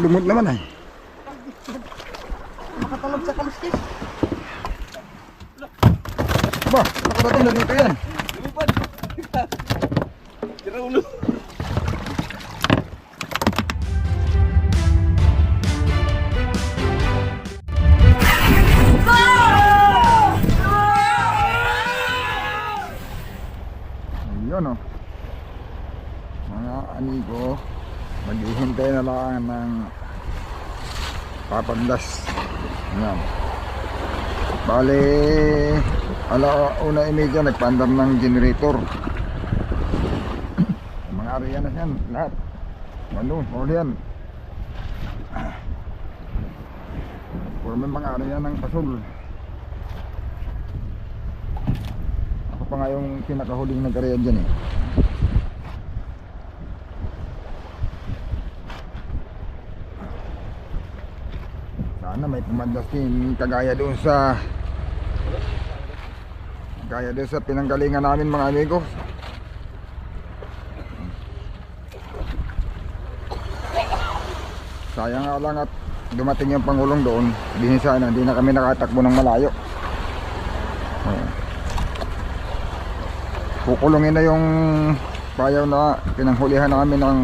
lumot naman ay. Makatalog sa kaliskis. Ba, nakarating na dito yan. Lumipad. Tira ulo. Ayun o. Mga amigo, maghihintay na lang ng papagdas. Ayan. Bale, alauna imedya nagpandar ng generator. Mga area na yan, lahat. Ano, all yan. Puro may mga area ng pasul. Ako pa nga yung pinakahuling nag-area dyan eh. Sana may pumandas din kagaya doon sa pinanggalingan namin mga amigo. Sayang nga lang at dumating yung Pangulong doon. Sabihin sana hindi na kami nakatakbo ng malayo. Kukulungin na yung payaw na pinanghulihan namin ng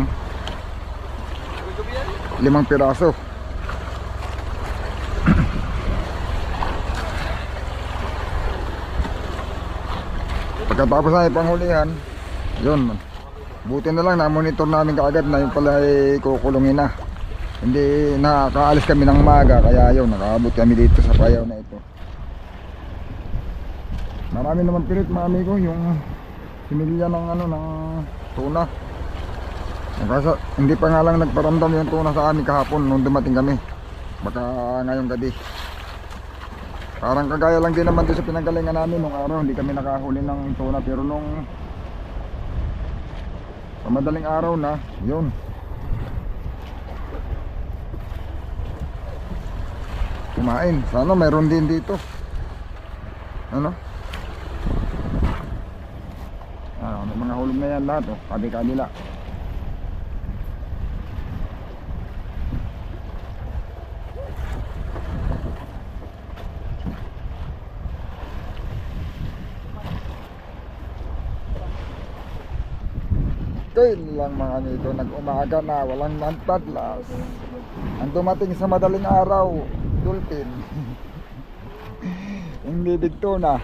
5 piraso. Pagkatapos na ipanghulihan, yun, buti na lang na-monitor namin kaagad na yung pala ay kukulungin na. Hindi nakaalis kami ng maga, kaya yun, nakaabot kami dito sa payaw na ito. Marami naman pirit mga amigo, yung similya ng ng tuna. Kasi hindi pa nga lang nagparamdam yung tuna sa amin kahapon nung dumating kami. Baka ngayong gabi. Parang kagaya lang din naman din sa pinanggalingan namin nung araw, hindi kami nakahuli ng tuna, pero nung madaling araw na, yun. Kumain. Sana mayroon din dito. Ano? May mga hulog na yan lahat, oh. Kabi-kabila. Ito lang mga amigo, nag-umaga na, walang nagpadlas. Ang dumating sa madaling araw, dolphin. Yung bibig tuna.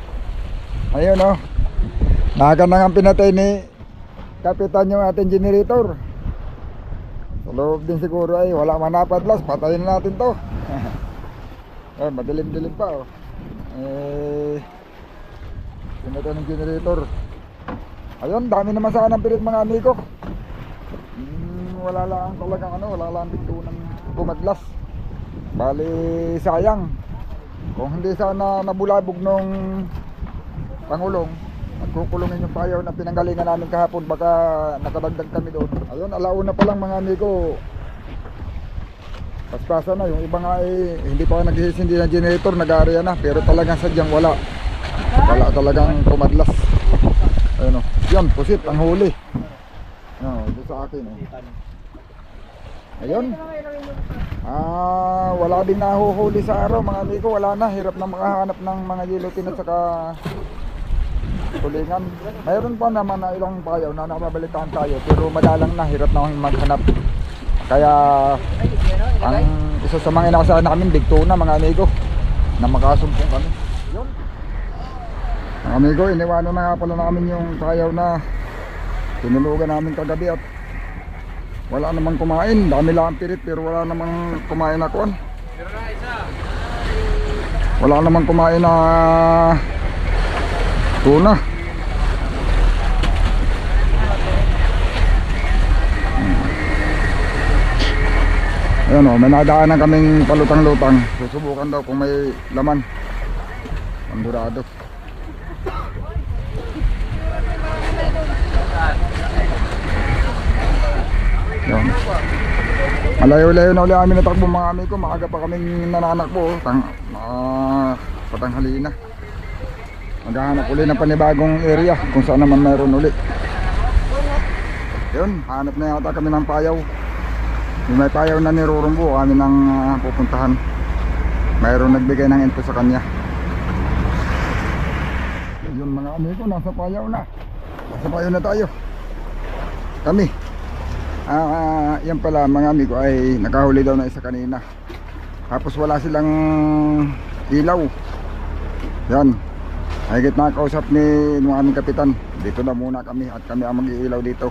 Ayun o. Naga na nga pinatay ni Kapitan yung ating generator. Sa loob din siguro ay wala man napadlas, patayin natin to. Ay, madilim-dilim pa o. Pinatay ng generator. Ayun, dami naman sana ng pirit mga amigo. Wala lang talagang wala lang dito ng pumadlas. Bali sayang. Kung hindi sana nabulabog nung Pangulong at kukulungin yung payaw na pinanggalingan namin kahapon, baka nakadagdag kami doon. Ayun, alauna pa lang mga amigo. Paspasa na, yung iba nga hindi pa naghihindi ng generator, nag-area na, pero talagang sadyang wala talagang pumadlas. Ayun o, yan, pusit ang huli. Ito sa akin o. Ayun. Wala din nahuhuli sa araw mga amigo, wala na, hirap na makahanap ng mga gilotin at saka tulingan. Mayroon pa naman na ilang payaw na napabalitaan tayo, pero madalang na, hirap na maghanap. Kaya ang isa sa mga inakasahan namin, big tuna mga amigo, na makasumpong kami. Yun. Mga amigo, iniwanan na nga pala namin yung payaw na tinulugan namin kagabi at wala namang kumain. Dami lang pirit pero wala namang kumain na kuwan. Wala namang kumain na tuna. Ayan o, may nadaanan kaming palutang-lutang. Susubukan daw kung may laman. Pandurado. Yan. Malayo-layo na ulit kami natakbo mga amigo. Maaga pa kaming nananakbo. Patanghali na. Maghahanap ulit ng panibagong area kung saan naman mayroon ulit. Yun, hanap na yata kami ng payaw. Yung may payaw na nirurumbo, amin ang pupuntahan. Mayroon nagbigay ng info sa kanya. Yun mga amigo, nasa payaw na. Nasa payaw na tayo. Kami. Yan pala mga amigo ay nakahuli daw na isa kanina. Tapos wala silang ilaw. Yan. Higit nakakausap ni aming kapitan. Dito na muna kami at kami ang mag-iilaw dito.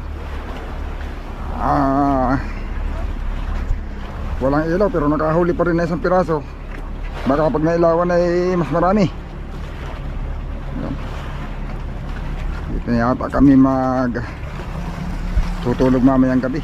Walang ilaw pero nakahuli pa rin na isang piraso. Baka pag nailawan ay mas marami. Dito na yata kami tutulog mamayang gabi.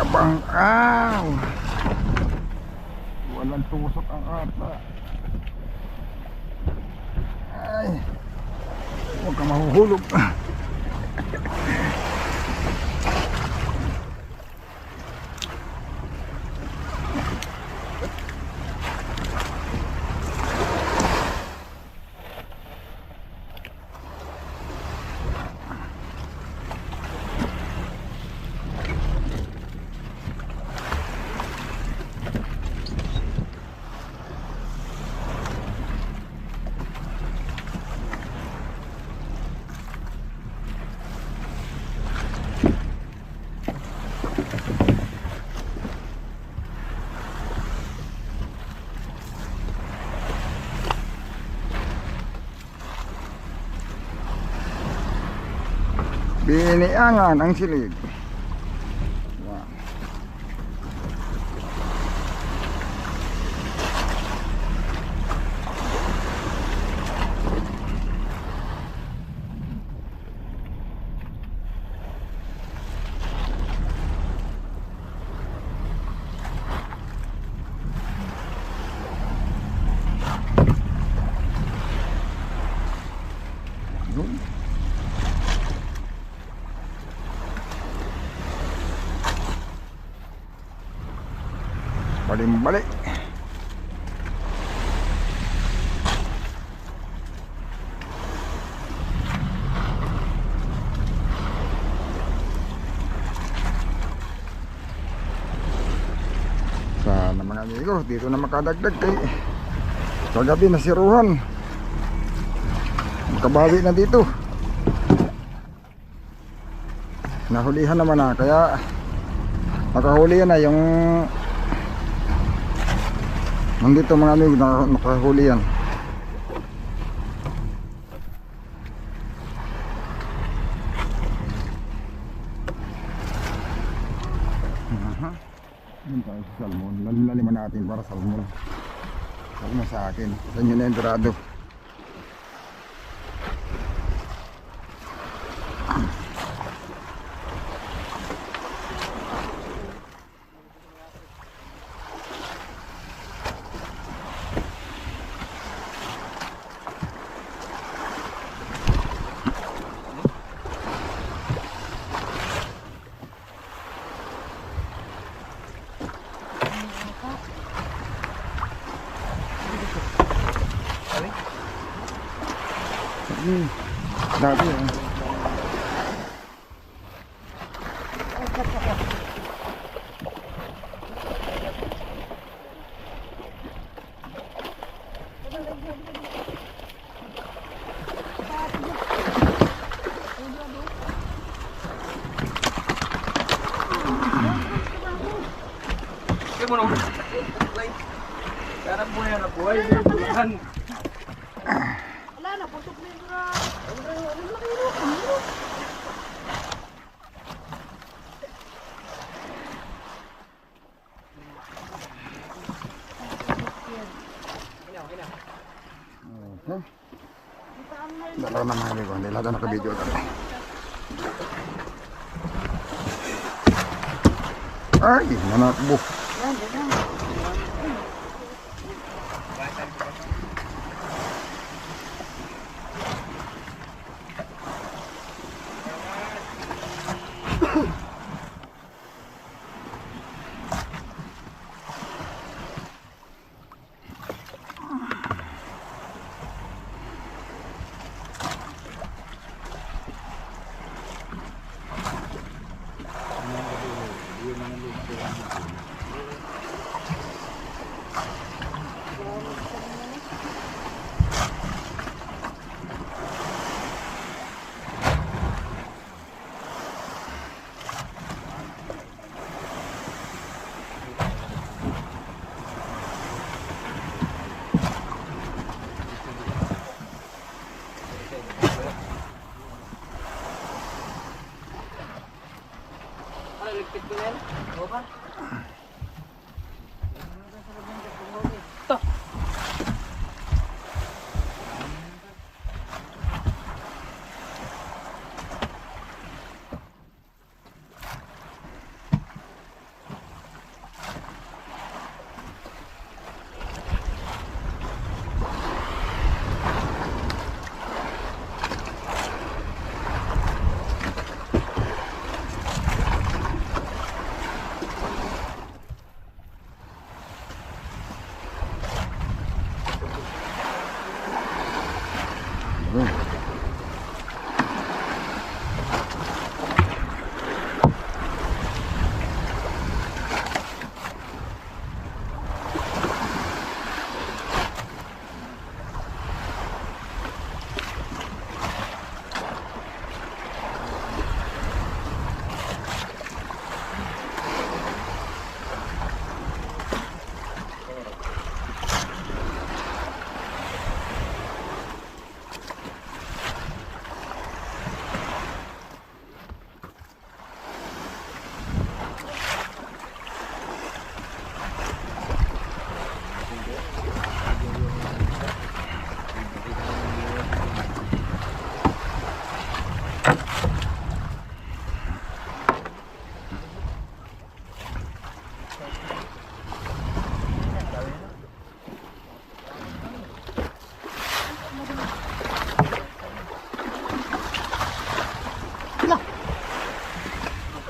Kabangkaw. Walang tusok ang ata. Ay, huwag ka mahuhulog. Biniangan ang silid. Wow. Balik. Sana mga amigo, dito na makadagdag kay kagabi nasiruhan. Makabawi na dito. Nahulihan naman na, kaya nakahuli na yung nandito mga amigo, nakahuli yan. Yun tayo sa salmon. Laliman natin para salmon. Salmon sa akin. Sa inyo na yung dorado. Dati eh. Wala na, putok na yung Dalawa na mga ligo, hindi lahat na naka-video talaga. Ay, nanakbo.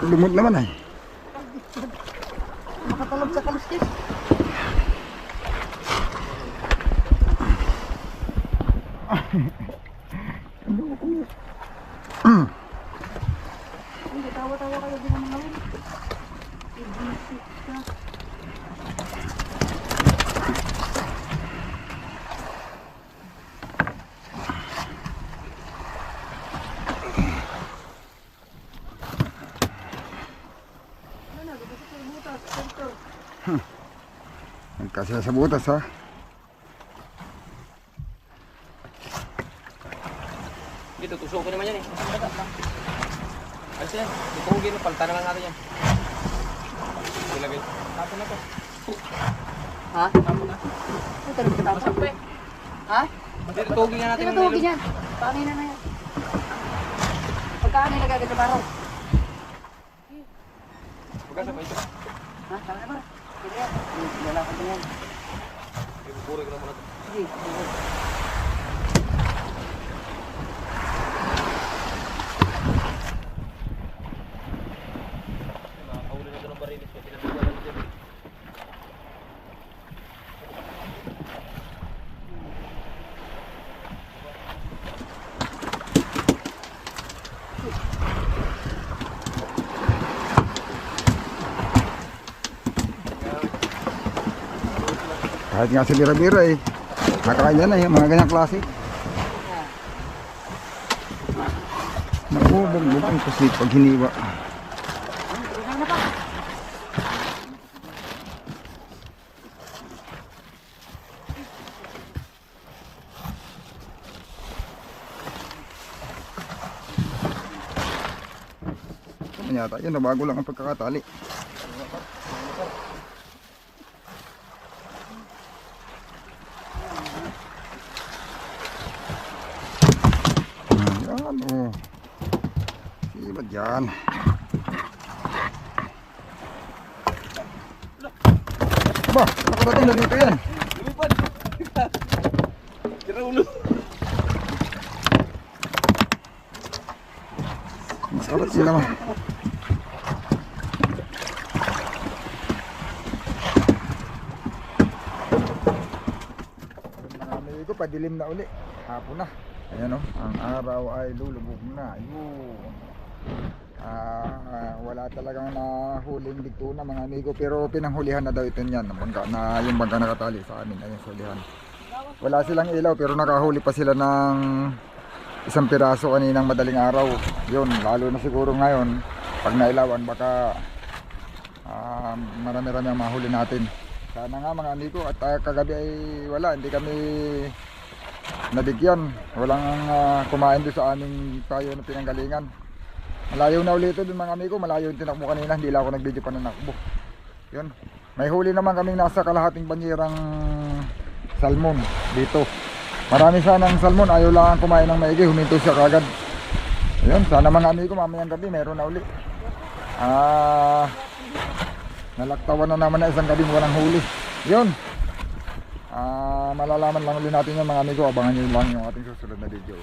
Lumot naman ay. Makatalog sa kaluskis. Hindi, tawa-tawa kayo din ang ngawin. Ibisip ka. Kasi sa butas ha. Dito, tusukin naman yan eh. Alis yan. Itugin mo, palta naman natin yan. Ilagay. Tapon na to. Ha? Tapon na. Ito talaga tapos. Masak pa eh. Ha? Dito, tugin nga natin. Tinutugin yan. Paano na yan? Pagkaan nila gagawin sa baraw. Pagkasabay ito. Ha? Tama na ba? Sige yan. Wala ka yan. Pupuri ko naman ito. Sige. Sige. Nakakahuli na ito ng barilis. Kaya pinagbuwan natin dyan. Kahit nga si Bira-Bira eh. Nakakain yan eh, mga ganyang klase. Naku, bugbog ang kuslit pag hiniwa. Ano yata yun, nabago lang ang pagkakatali. Ayan o. Iba dyan. Aba, nakarating na dito yan. Lumipad. Tira ulo. Nakarating naman. Mga amigo, padilim na uli. Hapon na. Ayan o, ang araw ay lulubog na. Ayun. Wala talagang nahuling bigtuna mga amigo, pero pinanghulihan na daw ito niyan na yung bangka nakatali sa amin. Ayun, hulihan. Wala silang ilaw pero nakahuli pa sila ng isang piraso kaninang madaling araw. Yun, lalo na siguro ngayon pag nailawan baka marami-rami ang mahuli natin. Sana nga mga amigo, at kagabi ay wala, hindi kami nabigyan. Walang kumain doon sa aming payo na pinanggalingan. Malayo na ulit ito dun mga amigo, malayo yung tinakbo kanina, hindi lang ako nag-video pa na nakbo. Yun, may huli naman kaming nasa kalahating banyerang salmon dito. Marami sanang salmon, ayaw lang kumain ng maigi, huminto siya kagad. Yun, sana mga amigo mamayang gabi meron na uli. Nalaktawan na naman na isang gabi walang huli. Yun, malalaman lang ulit natin yung mga amigo, abangan nyo lang yung ating susunod na video.